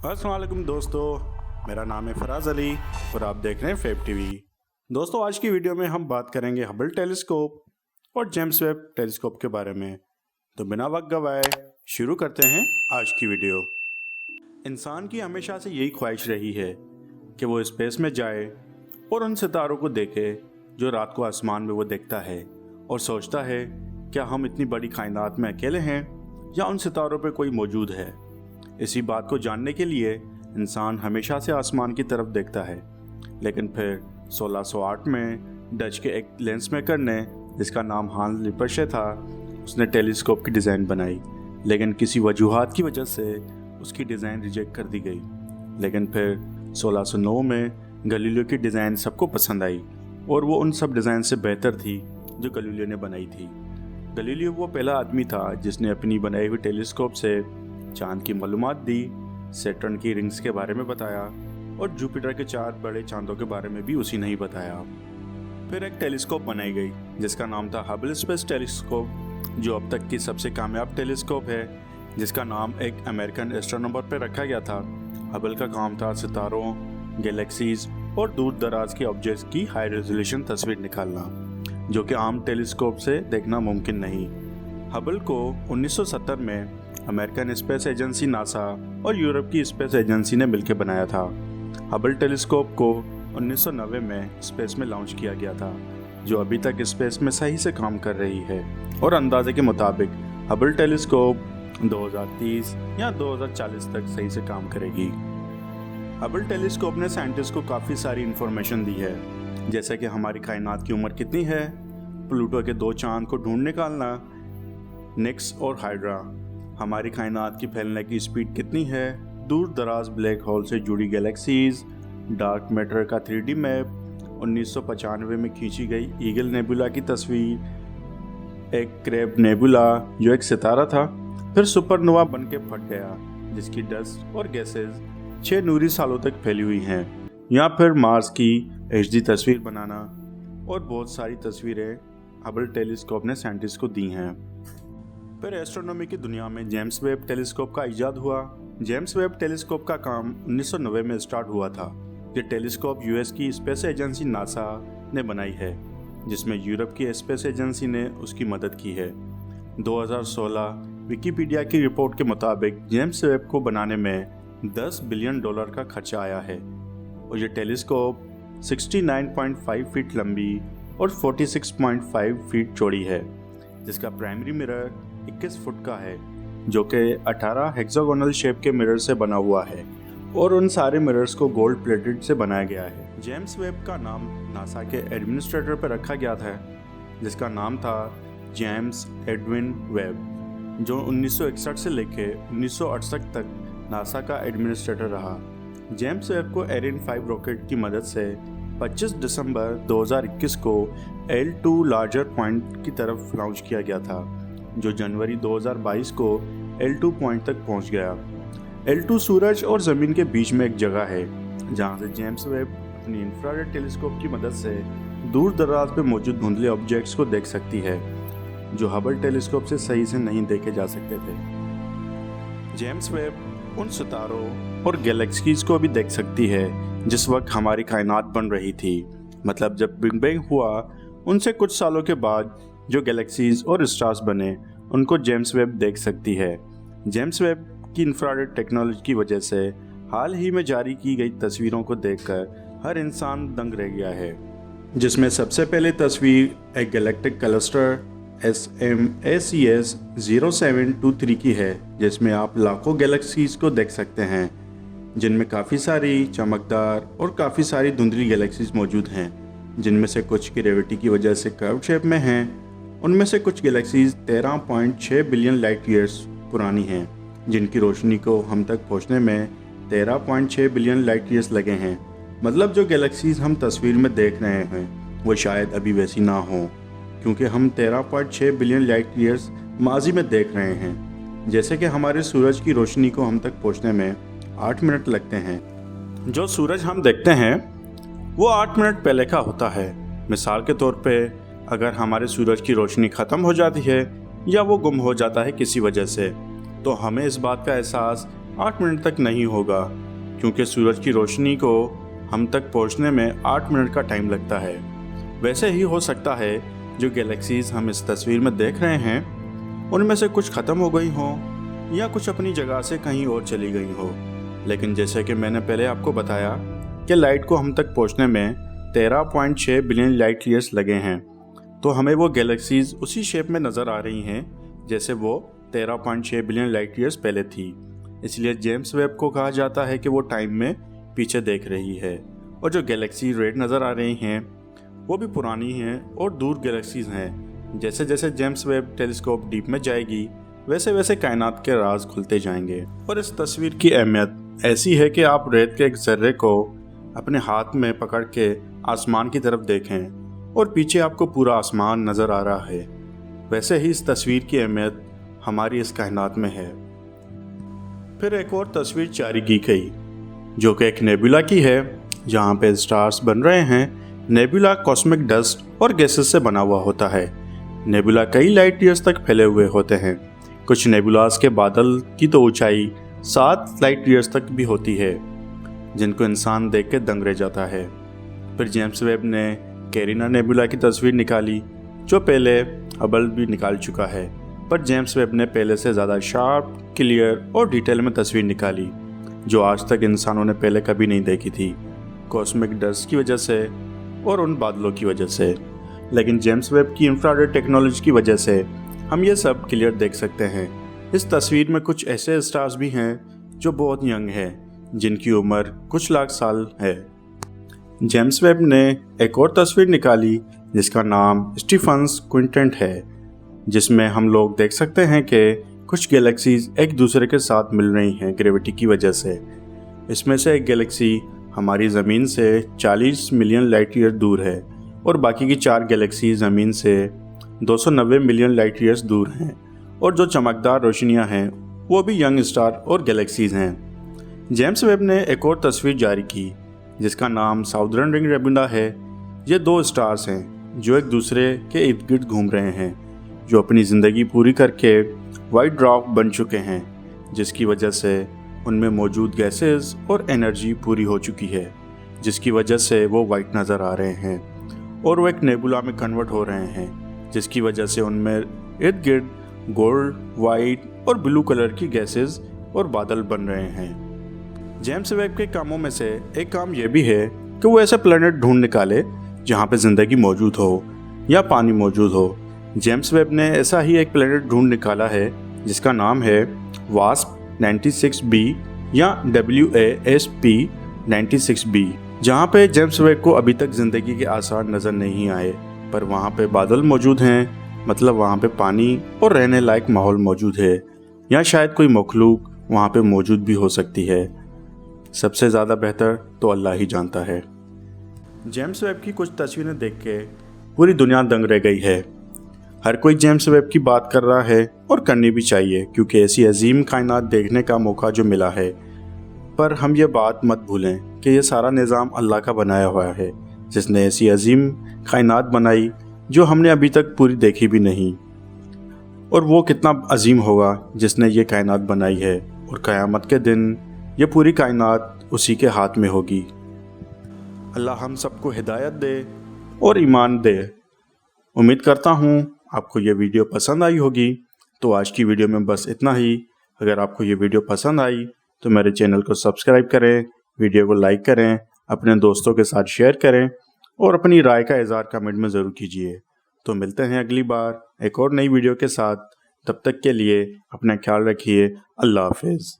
अस्सलाम वालेकुम दोस्तों, मेरा नाम है फराज अली और आप देख रहे हैं फैब टीवी। दोस्तों, आज की वीडियो में हम बात करेंगे हबल टेलीस्कोप और जेम्स वेब टेलीस्कोप के बारे में। तो बिना वक्त गवाए शुरू करते हैं आज की वीडियो। इंसान की हमेशा से यही ख्वाहिश रही है कि वो स्पेस में जाए और उन सितारों को देखे जो रात को आसमान में वो देखता है और सोचता है क्या हम इतनी बड़ी कायनात में अकेले हैं या उन सितारों पर कोई मौजूद है। इसी बात को जानने के लिए इंसान हमेशा से आसमान की तरफ देखता है, लेकिन फिर 1608 में डच के एक लेंस मेकर ने, जिसका नाम हांस लिपरशे था, उसने टेलीस्कोप की डिज़ाइन बनाई, लेकिन किसी वजूहात की वजह से उसकी डिज़ाइन रिजेक्ट कर दी गई। लेकिन फिर 1609 में गैलीलियो की डिज़ाइन सबको पसंद आई और वो उन सब डिज़ाइन से बेहतर थी जो गैलीलियो ने बनाई थी। गैलीलियो वो पहला आदमी था जिसने अपनी बनाई हुई टेलीस्कोप से चांद की मालूमात दी, सैटर्न की रिंग्स के बारे में बताया और जुपिटर के 4 बड़े चांदों के बारे में भी उसी ने ही बताया। फिर एक टेलीस्कोप बनाई गई जिसका नाम था हबल स्पेस टेलीस्कोप, जो अब तक की सबसे कामयाब टेलीस्कोप है, जिसका नाम एक अमेरिकन एस्ट्रोनॉमर पर रखा गया था। हबल का काम था सितारों, गैलेक्सीज और दूर दराज के ऑब्जेक्ट्स की हाई रेजोल्यूशन तस्वीर निकालना, जो कि आम टेलीस्कोप से देखना मुमकिन नहीं। हबल को 1970 में अमेरिकन स्पेस एजेंसी नासा और यूरोप की स्पेस एजेंसी ने मिलकर बनाया था। हबल टेलीस्कोप को 1990 में स्पेस में लॉन्च किया गया था, जो अभी तक स्पेस में सही से काम कर रही है और अंदाजे के मुताबिक हबल टेलीस्कोप 2030 या 2040 तक सही से काम करेगी। हबल टेलीस्कोप ने साइंटिस्ट को काफ़ी सारी इंफॉर्मेशन दी है, जैसे कि हमारी कायनात की उम्र कितनी है, प्लूटो के 2 चांद को ढूंढ निकालना, निक्स और हाइड्रा, हमारी कायनात की फैलने की स्पीड कितनी है, दूर दराज ब्लैक होल से जुड़ी गैलेक्सीज, डार्क मैटर का 3D मैप, 1995 में खींची गई ईगल नेबुला की तस्वीर, एक क्रेब नेबुला जो एक सितारा था फिर सुपरनोवा बन के फट गया, जिसकी डस्ट और गैसेज 6 नूरी सालों तक फैली हुई हैं, या फिर मार्स की HD तस्वीर बनाना और बहुत सारी तस्वीरें हबल टेलीस्कोप ने साइंटिस्ट को दी हैं। फिर एस्ट्रोनॉमी की दुनिया में जेम्स वेब टेलीस्कोप का इजाद हुआ। जेम्स वेब टेलीस्कोप का काम 1990 में स्टार्ट हुआ था। ये टेलीस्कोप यूएस की स्पेस एजेंसी नासा ने बनाई है, जिसमें यूरोप की स्पेस एजेंसी ने उसकी मदद की है। 2016 विकिपीडिया की रिपोर्ट के मुताबिक जेम्स वेब को बनाने में $10 बिलियन का खर्चा आया है और ये टेलीस्कोप 69.5 फीट लंबी और 46.5 फीट चौड़ी है, जिसका प्राइमरी मिरर 21 फुट का है, जो कि 18 हेक्सागोनल शेप के मिरर से बना हुआ है और उन सारे मिरर्स को गोल्ड प्लेटेड से बनाया गया है। जेम्स वेब का नाम नासा के एडमिनिस्ट्रेटर पर रखा गया था, जिसका नाम था जेम्स एडविन वेब, जो 1961 से लेकर 1968 तक नासा का एडमिनिस्ट्रेटर रहा। जेम्स वेब को एरिन 5 रॉकेट की मदद से 25 दिसंबर 2021 को L2 लार्जर पॉइंट की तरफ लॉन्च किया गया था, जो जनवरी 2022 को L2 पॉइंट तक पहुंच गया। L2 सूरज और ज़मीन के बीच में एक जगह है जहां से जेम्स वेब अपनी इंफ्रारेड टेलीस्कोप की मदद से दूर दराज में मौजूद धुंधले ऑब्जेक्ट्स को देख सकती है, जो हबल टेलीस्कोप से सही से नहीं देखे जा सकते थे। जेम्स वेब उन सितारों और गैलेक्सीज को भी देख सकती है जिस वक्त हमारी कायनात बन रही थी, मतलब जब बिग बैंग हुआ उनसे कुछ सालों के बाद जो गैलेक्सीज और स्टार्स बने, उनको जेम्स वेब देख सकती है। जेम्स वेब की इंफ्रारेड टेक्नोलॉजी की वजह से हाल ही में जारी की गई तस्वीरों को देखकर हर इंसान दंग रह गया है, जिसमें सबसे पहले तस्वीर एक गैलेक्टिक क्लस्टर SMACS 0723 की है, जिसमें आप लाखों गैलेक्सीज को देख सकते हैं, जिनमें काफ़ी सारी चमकदार और काफ़ी सारी धुंधली गैलेक्सीज मौजूद हैं, जिनमें से कुछ की ग्रेविटी की वजह से कर्व शेप में हैं। उनमें से कुछ गैलेक्सीज 13.6 बिलियन लाइट ईयर्स पुरानी हैं, जिनकी रोशनी को हम तक पहुंचने में 13.6 बिलियन लाइट ईयर्स लगे हैं। मतलब जो गैलेक्सीज हम तस्वीर में देख रहे हैं वो शायद अभी वैसी ना हो, क्योंकि हम 13.6 बिलियन लाइट ईयर्स माजी में देख रहे हैं। जैसे कि हमारे सूरज की रोशनी को हम तक पहुंचने में 8 मिनट लगते हैं। जो सूरज हम देखते हैं वो 8 मिनट पहले का होता है। मिसाल के तौर पे अगर हमारे सूरज की रोशनी ख़त्म हो जाती है या वो गुम हो जाता है किसी वजह से, तो हमें इस बात का एहसास 8 मिनट तक नहीं होगा, क्योंकि सूरज की रोशनी को हम तक पहुंचने में 8 मिनट का टाइम लगता है। वैसे ही हो सकता है जो गैलेक्सीज हम इस तस्वीर में देख रहे हैं उनमें से कुछ ख़त्म हो गई हों या कुछ अपनी जगह से कहीं और चली गई हो। लेकिन जैसे कि मैंने पहले आपको बताया कि लाइट को हम तक पहुंचने में 13.6 बिलियन लाइट ईयर्स लगे हैं, तो हमें वो गैलेक्सीज उसी शेप में नज़र आ रही हैं जैसे वो 13.6 बिलियन लाइट ईयर्स पहले थी। इसलिए जेम्स वेब को कहा जाता है कि वो टाइम में पीछे देख रही है। और जो गैलेक्सी रेड नज़र आ रही हैं वो भी पुरानी हैं और दूर गैलेक्सीज हैं। जैसे जैसे जेम्स वेब टेलीस्कोप डीप में जाएगी वैसे वैसे कायनात के राज खुलते जाएंगे। और इस तस्वीर की अहमियत ऐसी है कि आप रेत के एक जर्रे को अपने हाथ में पकड़ के आसमान की तरफ देखें और पीछे आपको पूरा आसमान नज़र आ रहा है। वैसे ही इस तस्वीर की अहमियत हमारी इस कायनात में है। फिर एक और तस्वीर जारी की गई जो कि एक नेबुला की है, जहाँ पे स्टार्स बन रहे हैं। नेबुला कॉस्मिक डस्ट और गैसेस से बना हुआ होता है। नेबुला कई लाइट ईयर्स तक फैले हुए होते हैं। कुछ नेबुलास के बादल की तो ऊंचाई 7 लाइट ईयर्स तक भी होती है, जिनको इंसान देख के दंग रह जाता है। फिर जेम्स वेब ने कैरिना नेबुला की तस्वीर निकाली, जो पहले हबल भी निकाल चुका है, पर जेम्स वेब ने पहले से ज़्यादा शार्प, क्लियर और डिटेल में तस्वीर निकाली, जो आज तक इंसानों ने पहले कभी नहीं देखी थी, कॉस्मिक डस्ट की वजह से और उन बादलों की वजह से। लेकिन जेम्स वेब की इंफ्रारेड टेक्नोलॉजी की वजह से हम ये सब क्लियर देख सकते हैं। इस तस्वीर में कुछ ऐसे स्टार्स भी हैं जो बहुत यंग हैं, जिनकी उम्र कुछ लाख साल है। जेम्स वेब ने एक और तस्वीर निकाली जिसका नाम स्टीफन्स क्विंटेंट है, जिसमें हम लोग देख सकते हैं कि कुछ गैलेक्सीज एक दूसरे के साथ मिल रही हैं ग्रेविटी की वजह से। इसमें से एक गैलेक्सी हमारी ज़मीन से 40 मिलियन लाइट ईयर दूर है और बाकी की 4 गैलेक्सी ज़मीन से 290 मिलियन लाइट ईयर्स दूर हैं। और जो चमकदार रोशनियां हैं वो भी यंग स्टार और गैलेक्सीज हैं। जेम्स वेब ने एक और तस्वीर जारी की जिसका नाम साउदर्न रिंग नेबुला है। ये 2 स्टार्स हैं जो एक दूसरे के इर्द गिर्द घूम रहे हैं, जो अपनी ज़िंदगी पूरी करके वाइट ड्वार्फ बन चुके हैं, जिसकी वजह से उनमें मौजूद गैसेस और एनर्जी पूरी हो चुकी है, जिसकी वजह से वो वाइट नज़र आ रहे हैं और वो एक नेबुला में कन्वर्ट हो रहे हैं, जिसकी वजह से उनमें इर्द गिर्द गोल्ड, वाइट और ब्लू कलर की गैसेस और बादल बन रहे हैं। जेम्स वेब के कामों में से एक काम यह भी है कि वो ऐसे प्लैनेट ढूंढ निकाले जहाँ पे ज़िंदगी मौजूद हो या पानी मौजूद हो। जेम्स वेब ने ऐसा ही एक प्लैनेट ढूंढ निकाला है जिसका नाम है वास्प 96b या WASP 96b, जहाँ पे जेम्स वेब को अभी तक ज़िंदगी के आसार नज़र नहीं आए, पर वहाँ पे बादल मौजूद हैं, मतलब वहाँ पे पानी और रहने लायक माहौल मौजूद है, या शायद कोई मखलूक वहाँ पे मौजूद भी हो सकती है। सबसे ज़्यादा बेहतर तो अल्लाह ही जानता है। जेम्स वेब की कुछ तस्वीरें देख के पूरी दुनिया दंग रह गई है। हर कोई जेम्स वेब की बात कर रहा है और करनी भी चाहिए, क्योंकि ऐसी अजीम कायनात देखने का मौका जो मिला है। पर हम ये बात मत भूलें कि ये सारा निज़ाम अल्लाह का बनाया हुआ है, जिसने ऐसी अजीम कायनात बनाई जो हमने अभी तक पूरी देखी भी नहीं। और वो कितना अजीम होगा जिसने ये कायनात बनाई है, और क़यामत के दिन ये पूरी कायनात उसी के हाथ में होगी। अल्लाह हम सबको हिदायत दे और ईमान दे। उम्मीद करता हूँ आपको ये वीडियो पसंद आई होगी। तो आज की वीडियो में बस इतना ही। अगर आपको ये वीडियो पसंद आई तो मेरे चैनल को सब्सक्राइब करें, वीडियो को लाइक करें, अपने दोस्तों के साथ शेयर करें और अपनी राय का इज़हार कमेंट में ज़रूर कीजिए। तो मिलते हैं अगली बार एक और नई वीडियो के साथ। तब तक के लिए अपना ख्याल रखिए। अल्लाह हाफिज़।